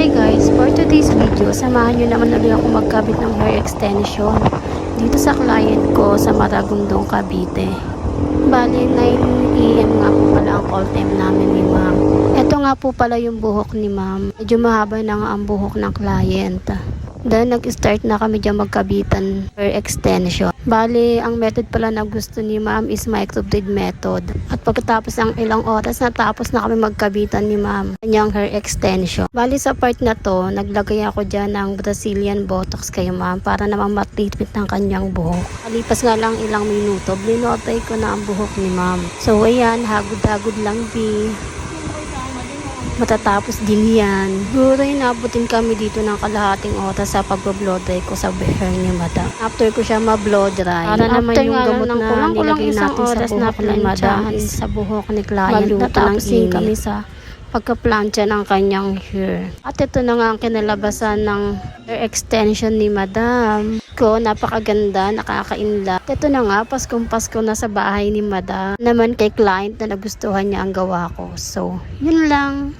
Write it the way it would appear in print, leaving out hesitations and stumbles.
Hi guys, for today's video, samahan nyo naman ulit ako magkabit ng hair extension dito sa client ko sa Maragondong, Cavite. Bali, 9 AM nga po pala ang call time namin ni ma'am. Ito nga po pala yung buhok ni ma'am. Medyo mahaba na nga ang buhok ng client. Dahil nag-start na kami dyan magkabitan hair extension. Bali, ang method pala na gusto ni ma'am is microblade method. At pagkatapos ng ilang oras, natapos na kami magkabitan ni ma'am kanyang hair extension. Bali, sa part na to, naglagay ako dyan ng Brazilian Botox kay ma'am para namang matreatment ng kanyang buhok. Alipas nga lang ilang minuto, blinotay ko na ang buhok ni ma'am. So, ayan, hagod-hagod lang matatapos din yan. Siguro inabutin kami dito ng kalahating oras sa pag-blow dry ko sa hair ni madam. After ko siya ma-blow dry, para naman yung gamot na nilagay natin sa buhok ni madam sa buhok ni client. Natapos din kami sa pagka-plancha ng kanyang hair. At ito na nga ang kinalabasan ng hair extension ni madam ko. Napakaganda, nakakainla. Ito na nga, Paskong-Pasko na sa bahay ni madam. Naman kay client na nagustuhan niya ang gawa ko. So, yun lang.